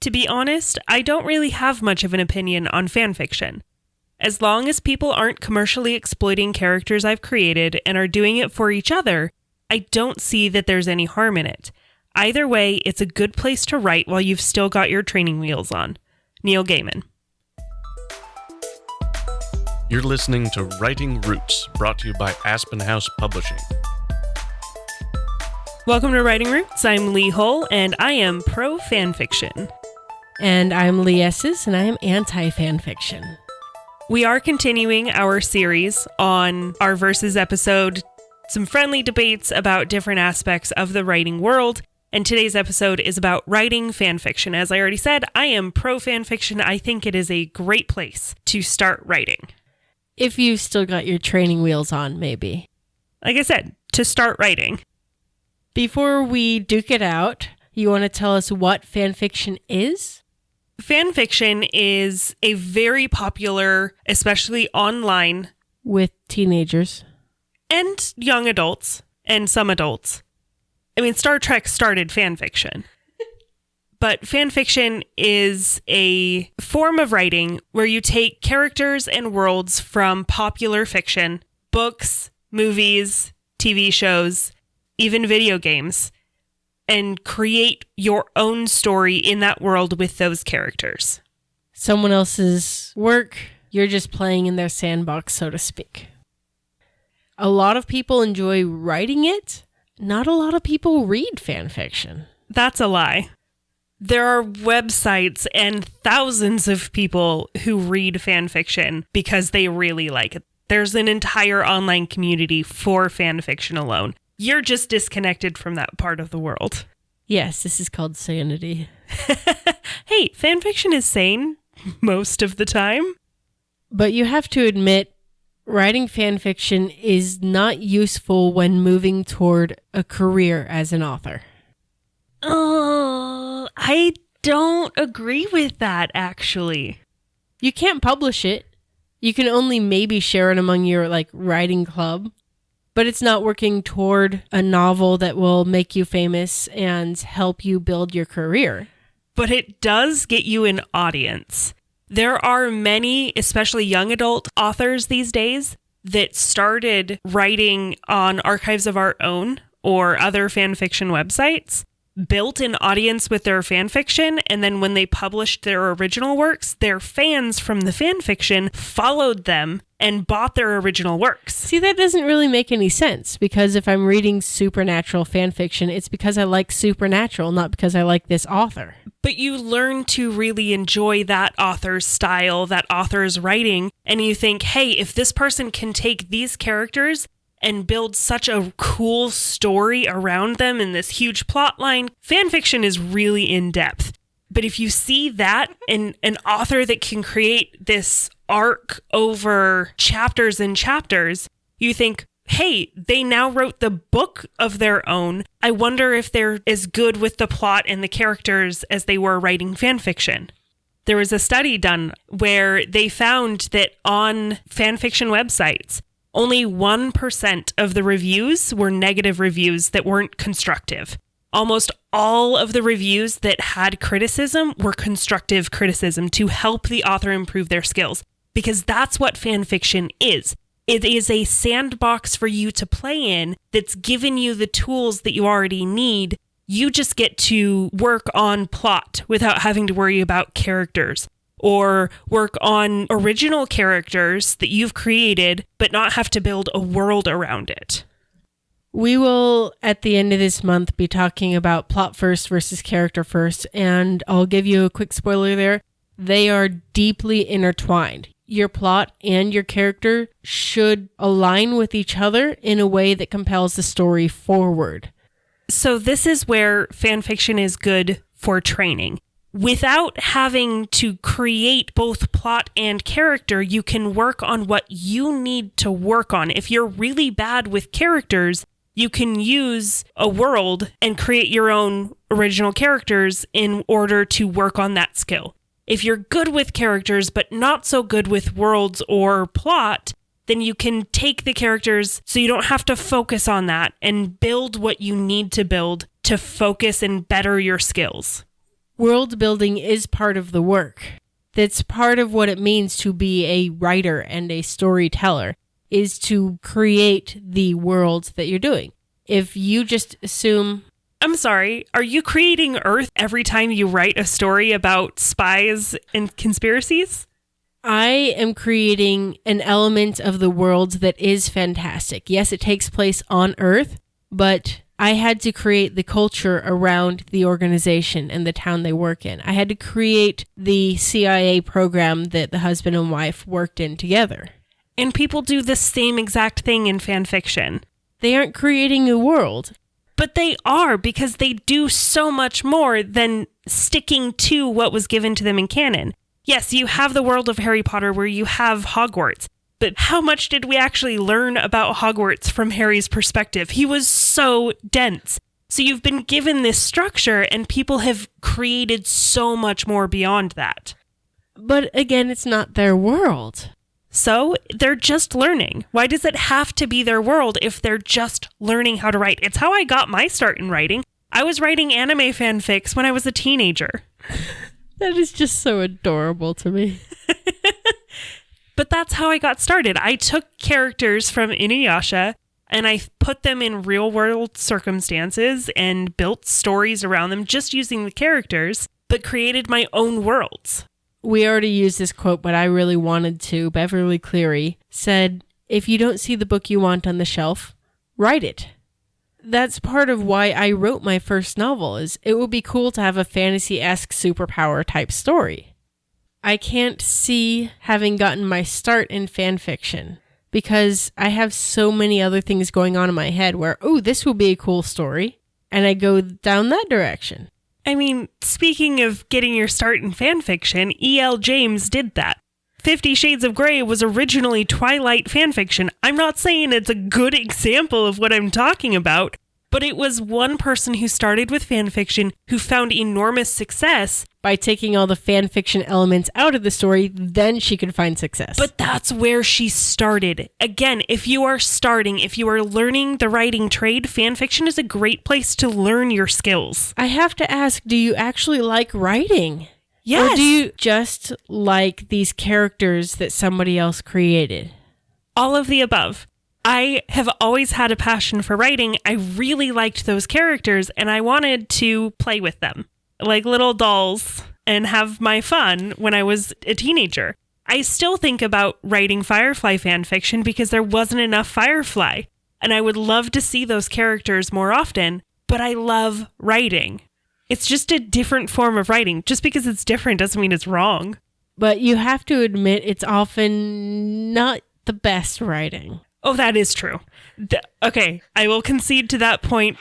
To be honest, I don't really have much of an opinion on fanfiction. As long as people aren't commercially exploiting characters I've created and are doing it for each other, I don't see that there's any harm in it. Either way, it's a good place to write while you've still got your training wheels on. Neil Gaiman. You're listening to Writing Roots, brought to you by Aspen House Publishing. Welcome to Writing Roots. I'm Lee Hull, and I am pro fanfiction. And I'm Lee Esses, and I am anti-fanfiction. We are continuing our series on our Versus episode, some friendly debates about different aspects of the writing world, and today's episode is about writing fanfiction. As I already said, I am pro fanfiction. I think it is a great place to start writing. If you've still got your training wheels on, maybe. Like I said, to start writing. Before we duke it out, you want to tell us what fanfiction is? Fanfiction is a very popular, especially online, with teenagers and young adults and some adults. I mean, Star Trek started fanfiction. But fanfiction is a form of writing where you take characters and worlds from popular fiction, books, movies, TV shows, even video games, and create your own story in that world with those characters. Someone else's work, you're just playing in their sandbox, so to speak. A lot of people enjoy writing it. Not a lot of people read fanfiction. That's a lie. There are websites and thousands of people who read fanfiction because they really like it. There's an entire online community for fanfiction alone. You're just disconnected from that part of the world. Yes, this is called sanity. Hey, fanfiction is sane most of the time. But you have to admit, writing fanfiction is not useful when moving toward a career as an author. Oh, I don't agree with that, actually. You can't publish it. You can only maybe share it among your, writing club. But it's not working toward a novel that will make you famous and help you build your career. But it does get you an audience. There are many, especially young adult authors these days, that started writing on Archives of Our Own or other fanfiction websites, built an audience with their fanfiction, and then when they published their original works, their fans from the fanfiction followed them and bought their original works. See, that doesn't really make any sense, because if I'm reading supernatural fanfiction, it's because I like supernatural, not because I like this author. But you learn to really enjoy that author's style, that author's writing, and you think, hey, if this person can take these characters and build such a cool story around them in this huge plot line, fanfiction is really in depth. But if you see that in an author that can create this arc over chapters and chapters, you think, hey, they now wrote the book of their own. I wonder if they're as good with the plot and the characters as they were writing fanfiction. There was a study done where they found that on fanfiction websites, only 1% of the reviews were negative reviews that weren't constructive. Almost all of the reviews that had criticism were constructive criticism to help the author improve their skills, because that's what fanfiction is. It is a sandbox for you to play in that's given you the tools that you already need. You just get to work on plot without having to worry about characters, or work on original characters that you've created, but not have to build a world around it. We will, at the end of this month, be talking about plot first versus character first, and I'll give you a quick spoiler there. They are deeply intertwined. Your plot and your character should align with each other in a way that compels the story forward. So this is where fanfiction is good for training. Without having to create both plot and character, you can work on what you need to work on. If you're really bad with characters, you can use a world and create your own original characters in order to work on that skill. If you're good with characters but not so good with worlds or plot, then you can take the characters so you don't have to focus on that and build what you need to build to focus and better your skills. World building is part of the work. That's part of what it means to be a writer and a storyteller, is to create the world that you're doing. If you just assume... I'm sorry, are you creating Earth every time you write a story about spies and conspiracies? I am creating an element of the world that is fantastic. Yes, it takes place on Earth, but I had to create the culture around the organization and the town they work in. I had to create the CIA program that the husband and wife worked in together. And people do the same exact thing in fan fiction. They aren't creating a world. But they are, because they do so much more than sticking to what was given to them in canon. Yes, you have the world of Harry Potter where you have Hogwarts, but how much did we actually learn about Hogwarts from Harry's perspective? He was so dense. So you've been given this structure and people have created so much more beyond that. But again, it's not their world. So they're just learning. Why does it have to be their world if they're just learning how to write? It's how I got my start in writing. I was writing anime fanfics when I was a teenager. That is just so adorable to me. But that's how I got started. I took characters from Inuyasha and I put them in real world circumstances and built stories around them just using the characters, but created my own worlds. We already used this quote, but I really wanted to. Beverly Cleary said, "If you don't see the book you want on the shelf, write it." That's part of why I wrote my first novel, is it would be cool to have a fantasy-esque superpower type story. I can't see having gotten my start in fan fiction because I have so many other things going on in my head where, oh, this will be a cool story. And I go down that direction. I mean, speaking of getting your start in fan fiction, E.L. James did that. 50 Shades of Grey was originally Twilight fanfiction. I'm not saying it's a good example of what I'm talking about, but it was one person who started with fanfiction who found enormous success. By taking all the fanfiction elements out of the story, then she could find success. But that's where she started. Again, if you are learning the writing trade, fanfiction is a great place to learn your skills. I have to ask, do you actually like writing? Yes. Or do you just like these characters that somebody else created? All of the above. I have always had a passion for writing. I really liked those characters and I wanted to play with them like little dolls and have my fun when I was a teenager. I still think about writing Firefly fan fiction because there wasn't enough Firefly and I would love to see those characters more often, but I love writing. It's just a different form of writing. Just because it's different doesn't mean it's wrong. But you have to admit it's often not the best writing. Oh, that is true. Okay, I will concede to that point.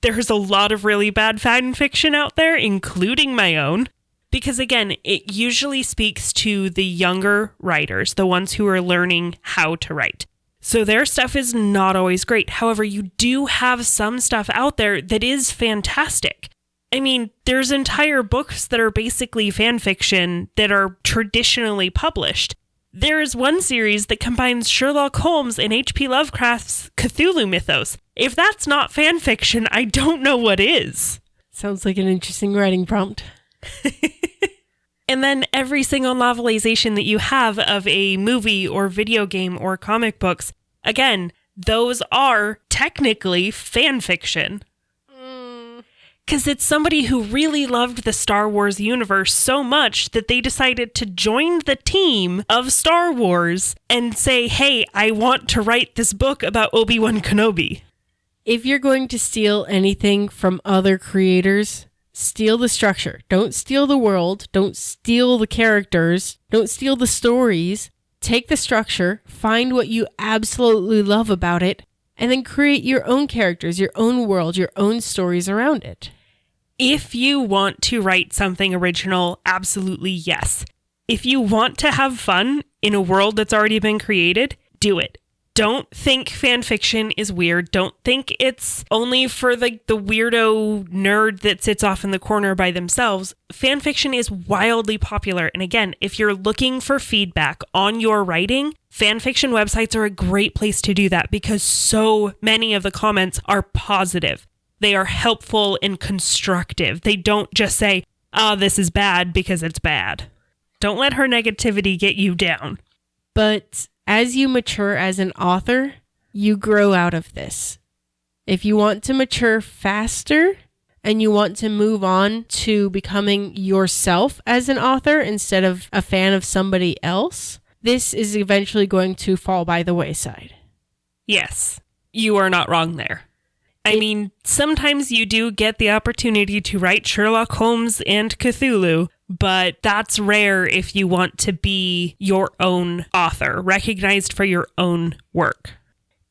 There's a lot of really bad fan fiction out there, including my own. Because again, it usually speaks to the younger writers, the ones who are learning how to write. So their stuff is not always great. However, you do have some stuff out there that is fantastic. I mean, there's entire books that are basically fan fiction that are traditionally published. There's one series that combines Sherlock Holmes and H.P. Lovecraft's Cthulhu mythos. If that's not fan fiction, I don't know what is. Sounds like an interesting writing prompt. And then every single novelization that you have of a movie or video game or comic books, again, those are technically fan fiction. Because it's somebody who really loved the Star Wars universe so much that they decided to join the team of Star Wars and say, hey, I want to write this book about Obi-Wan Kenobi. If you're going to steal anything from other creators, steal the structure. Don't steal the world. Don't steal the characters. Don't steal the stories. Take the structure, find what you absolutely love about it, and then create your own characters, your own world, your own stories around it. If you want to write something original, absolutely yes. If you want to have fun in a world that's already been created, do it. Don't think fan fiction is weird. Don't think it's only for the weirdo nerd that sits off in the corner by themselves. Fan fiction is wildly popular. And again, if you're looking for feedback on your writing, fan fiction websites are a great place to do that because so many of the comments are positive. They are helpful and constructive. They don't just say, oh, this is bad because it's bad. Don't let her negativity get you down. But as you mature as an author, you grow out of this. If you want to mature faster and you want to move on to becoming yourself as an author instead of a fan of somebody else, this is eventually going to fall by the wayside. Yes, you are not wrong there. I mean, sometimes you do get the opportunity to write Sherlock Holmes and Cthulhu, but that's rare if you want to be your own author, recognized for your own work.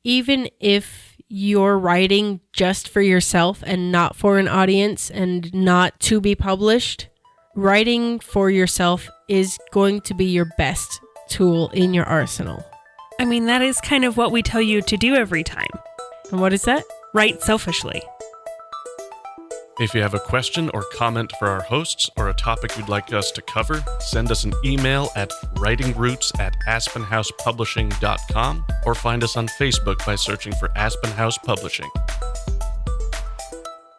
Even if you're writing just for yourself and not for an audience and not to be published, writing for yourself is going to be your best tool in your arsenal. I mean, that is kind of what we tell you to do every time. And what is that? Write selfishly. If you have a question or comment for our hosts or a topic you'd like us to cover, send us an email at writingroots@aspenhousepublishing.com or find us on Facebook by searching for Aspen House Publishing.